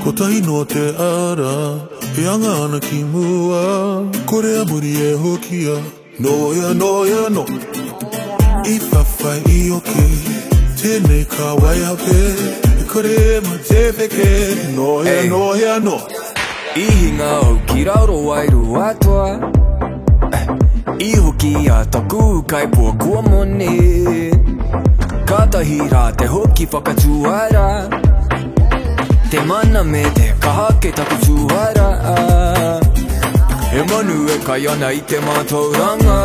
Kotahi no te ara, e anga ana ki mua, kore a muri e hokia, noia, noia, no. I whawhai I oke, tēnei ka wai hape, e kore ma te peke, noia, noia, no. I hinga au ki rauro wairu atua, I hoki a taku kai pua kua mone, katahi rā te hoki whakatuara, te mana me te kaha ke taku tuara. E manu e kai ana I te mātauranga,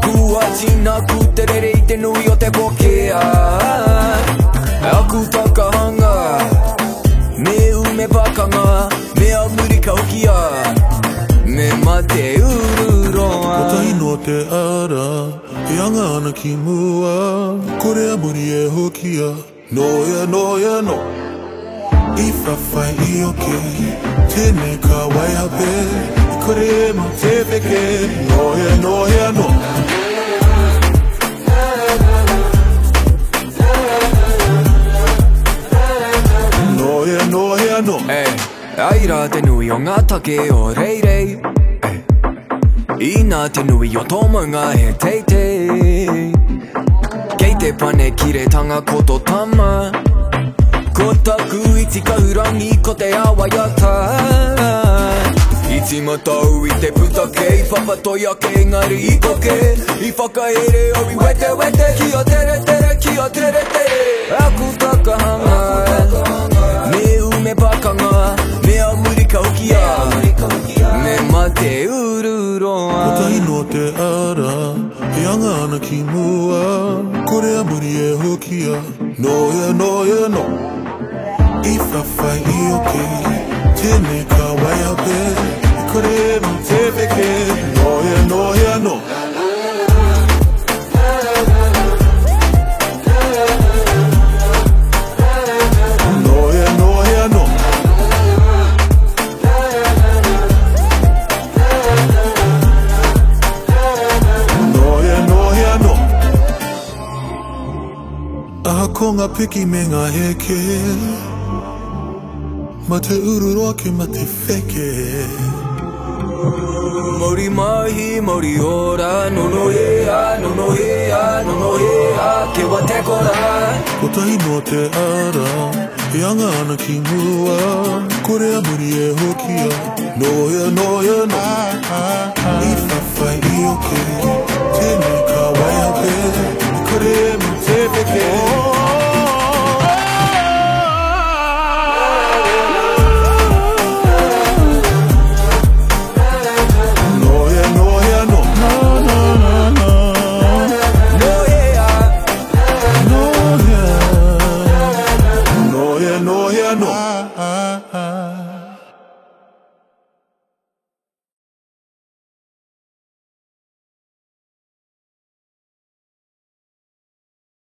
kua tina ku te rere I te nui o te pokea. E aku takahanga, me ume pakanga, me au muri kaukia, me mate ururoa. Kotahi no te ara, e anga ana ki mua, kore a muri e hokia, noia, noia, no. I whawhai I oke, tēnei ka wai hape, I kore ma te peke, noia, noia, no. Noia, noia, no. Ai rā te nui o ngā take o reirei, I nā te nui o tō maunga he teitei. Kei te pane ki re tanga koto tama, ko taku I tika hurangi ko te awaiata. I timatau I te putake, I whapatoi ake engari I koke, I whakaere au I wete wete, ki o tere tere, ki o tere tere. Aku takahanga, me ume pakanga, me au muri kaukia, me mate ururoa. Kotahi no te ara, e anga ana ki mua, kore a muri e hokia, noia, noia, no. I whawhai I oke, tēnei ka wai hape, I kore ma te peke, noia, noia, no. Noia, noia, no. Noia, noia, no. Aha ko ngā piki me ngā heke, ma te ururoa ke ma te wheke. Mauri mahi, mauri ora, nono hea, nono hea, nono hea, ke wa te kora. Kotahi no te ara, e anga ana ki mua, kore a muri e hokia, noia, noia, no. I whawhai I oke,